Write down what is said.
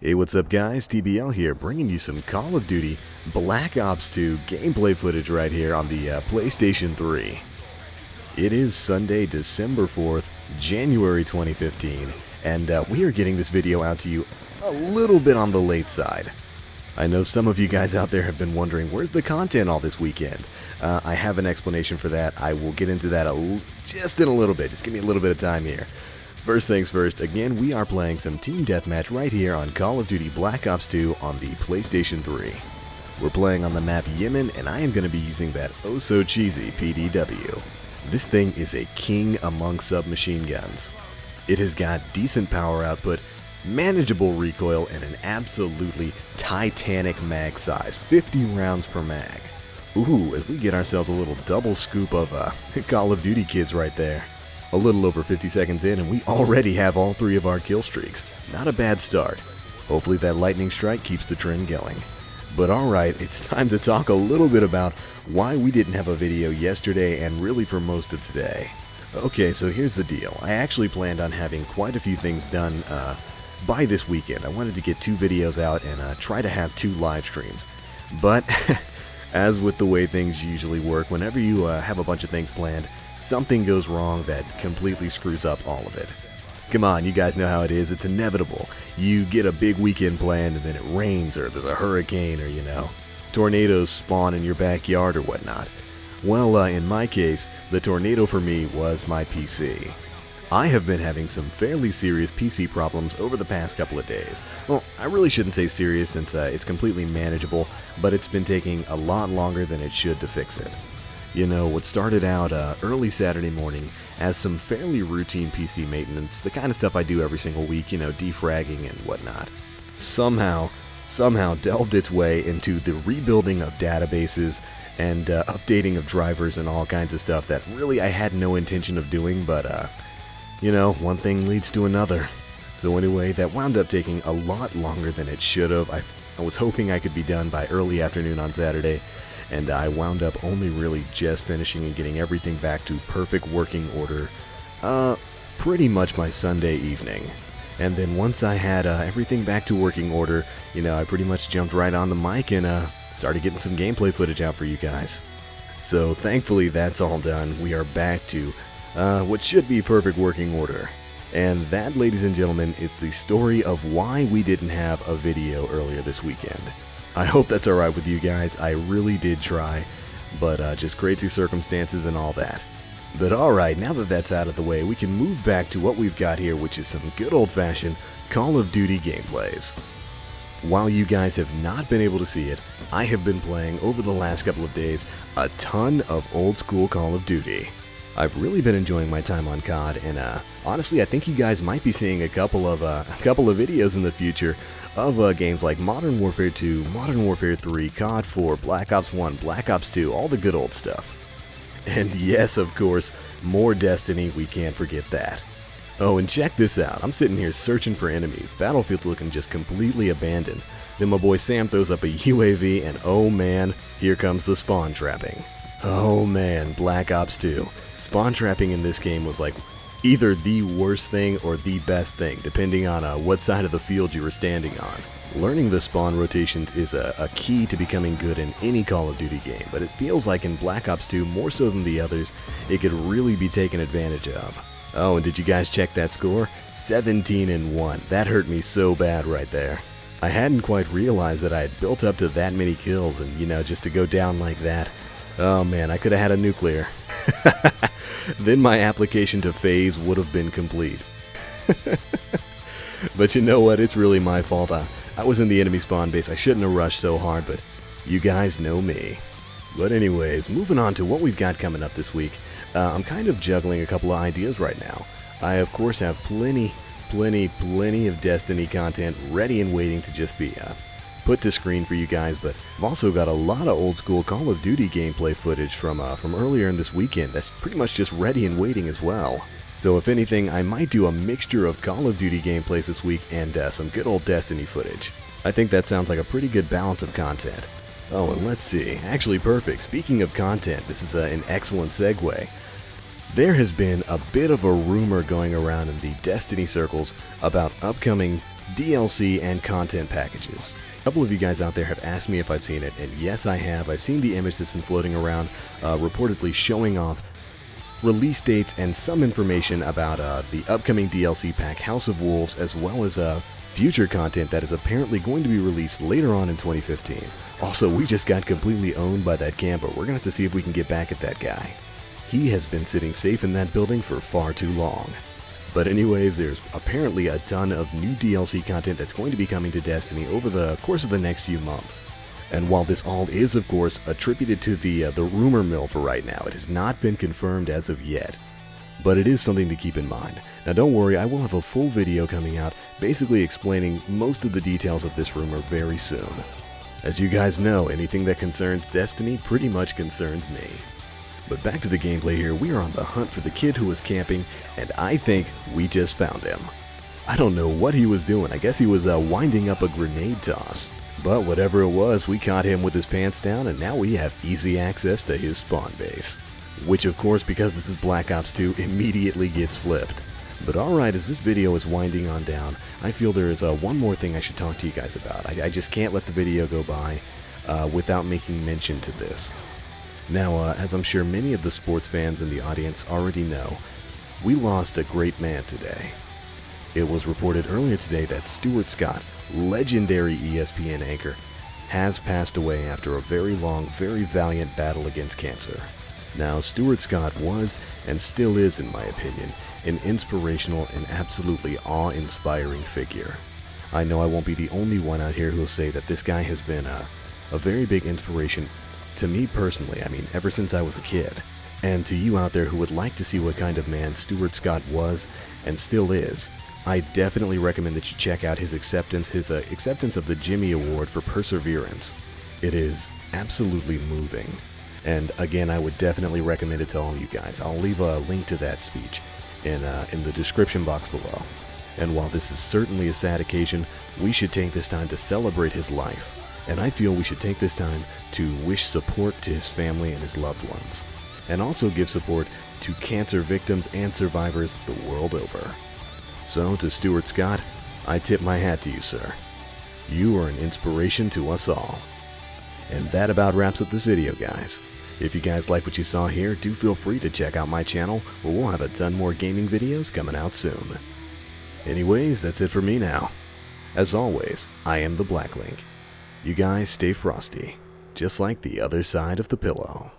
Hey, what's up guys? TBL here, bringing you some Call of Duty Black Ops II gameplay footage right here on the PlayStation 3. It is Sunday, December 4th, January 2015, and we are getting this video out to you a little bit on the late side. I know some of you guys out there have been wondering, where's the content all this weekend? I have an explanation for that. I will get into that just in a little bit. Just give me a little bit of time here. First things first, again, we are playing some Team Deathmatch right here on Call of Duty Black Ops 2 on the PlayStation 3. We're playing on the map Yemen, and I am going to be using that oh-so-cheesy PDW. This thing is a king among submachine guns. It has got decent power output, manageable recoil, and an absolutely titanic mag size, 50 rounds per mag. Ooh, as we get ourselves a little double scoop of Call of Duty kids right there. A little over 50 seconds in, and we already have all 3 of our kill streaks. Not a bad start. Hopefully that lightning strike keeps the trend going. But alright, it's time to talk a little bit about why we didn't have a video yesterday and really for most of today. Okay, so here's the deal. I actually planned on having quite a few things done by this weekend. I wanted to get 2 videos out and try to have 2 live streams. But as with the way things usually work, whenever you have a bunch of things planned, something goes wrong that completely screws up all of it. Come on, you guys know how it is. It's inevitable. You get a big weekend planned and then it rains or there's a hurricane or, tornadoes spawn in your backyard or whatnot. Well, in my case, the tornado for me was my PC. I have been having some fairly serious PC problems over the past couple of days. Well, I really shouldn't say serious since it's completely manageable, but it's been taking a lot longer than it should to fix it. What started out early Saturday morning as some fairly routine PC maintenance, the kind of stuff I do every single week, defragging and whatnot, somehow delved its way into the rebuilding of databases and updating of drivers and all kinds of stuff that really I had no intention of doing, but, one thing leads to another. So anyway, that wound up taking a lot longer than it should have. I was hoping I could be done by early afternoon on Saturday, and I wound up only really just finishing and getting everything back to perfect working order pretty much by Sunday evening. And then once I had everything back to working order, I pretty much jumped right on the mic and started getting some gameplay footage out for you guys. So thankfully that's all done. We are back to what should be perfect working order. And that, ladies and gentlemen, is the story of why we didn't have a video earlier this weekend. I hope that's alright with you guys. I really did try, but just crazy circumstances and all that. But alright, now that that's out of the way, we can move back to what we've got here, which is some good old-fashioned Call of Duty gameplays. While you guys have not been able to see it, I have been playing over the last couple of days a ton of old-school Call of Duty. I've really been enjoying my time on COD, and honestly, I think you guys might be seeing a couple of videos in the future of games like Modern Warfare 2, Modern Warfare 3, COD 4, Black Ops 1, Black Ops 2, all the good old stuff. And yes, of course, more Destiny, we can't forget that. Oh, and check this out, I'm sitting here searching for enemies, Battlefield's looking just completely abandoned. Then my boy Sam throws up a UAV, and oh man, here comes the spawn trapping. Oh man, Black Ops 2. Spawn trapping in this game was like either the worst thing or the best thing, depending on what side of the field you were standing on. Learning the spawn rotations is a key to becoming good in any Call of Duty game, but it feels like in Black Ops 2, more so than the others, it could really be taken advantage of. Oh, and did you guys check that score? 17-1. That hurt me so bad right there. I hadn't quite realized that I had built up to that many kills, and just to go down like that, oh man, I could have had a nuclear. Then my application to phase would have been complete. But you know what, it's really my fault. I was in the enemy spawn base, I shouldn't have rushed so hard, but you guys know me. But anyways, moving on to what we've got coming up this week, I'm kind of juggling a couple of ideas right now. I of course have plenty of Destiny content ready and waiting to just be put to screen for you guys, but I've also got a lot of old school Call of Duty gameplay footage from earlier in this weekend that's pretty much just ready and waiting as well. So if anything, I might do a mixture of Call of Duty gameplays this week and some good old Destiny footage. I think that sounds like a pretty good balance of content. Oh, and let's see, actually perfect, speaking of content, this is an excellent segue. There has been a bit of a rumor going around in the Destiny circles about upcoming DLC and content packages. A couple of you guys out there have asked me if I've seen it, and yes I have. I've seen the image that's been floating around, reportedly showing off release dates and some information about the upcoming DLC pack House of Wolves, as well as future content that is apparently going to be released later on in 2015. Also, we just got completely owned by that camper. We're gonna have to see if we can get back at that guy. He has been sitting safe in that building for far too long. But anyways, there's apparently a ton of new DLC content that's going to be coming to Destiny over the course of the next few months. And while this all is, of course, attributed to the rumor mill for right now, it has not been confirmed as of yet. But it is something to keep in mind. Now don't worry, I will have a full video coming out basically explaining most of the details of this rumor very soon. As you guys know, anything that concerns Destiny pretty much concerns me. But back to the gameplay here, we are on the hunt for the kid who was camping, and I think we just found him. I don't know what he was doing. I guess he was winding up a grenade toss. But whatever it was, we caught him with his pants down, and now we have easy access to his spawn base. Which of course, because this is Black Ops 2, immediately gets flipped. But alright, as this video is winding on down, I feel there is one more thing I should talk to you guys about. I just can't let the video go by without making mention to this. Now, as I'm sure many of the sports fans in the audience already know, we lost a great man today. It was reported earlier today that Stuart Scott, legendary ESPN anchor, has passed away after a very long, very valiant battle against cancer. Now, Stuart Scott was, and still is in my opinion, an inspirational and absolutely awe-inspiring figure. I know I won't be the only one out here who'll say that this guy has been a very big inspiration to me personally, I mean, ever since I was a kid. And to you out there who would like to see what kind of man Stuart Scott was and still is, I definitely recommend that you check out his acceptance of the Jimmy Award for Perseverance. It is absolutely moving. And again, I would definitely recommend it to all you guys. I'll leave a link to that speech in the description box below. And while this is certainly a sad occasion, we should take this time to celebrate his life. And I feel we should take this time to wish support to his family and his loved ones. And also give support to cancer victims and survivors the world over. So to Stuart Scott, I tip my hat to you, sir. You are an inspiration to us all. And that about wraps up this video, guys. If you guys like what you saw here, do feel free to check out my channel, where we'll have a ton more gaming videos coming out soon. Anyways, that's it for me now. As always, I am the Black Link. You guys stay frosty, just like the other side of the pillow.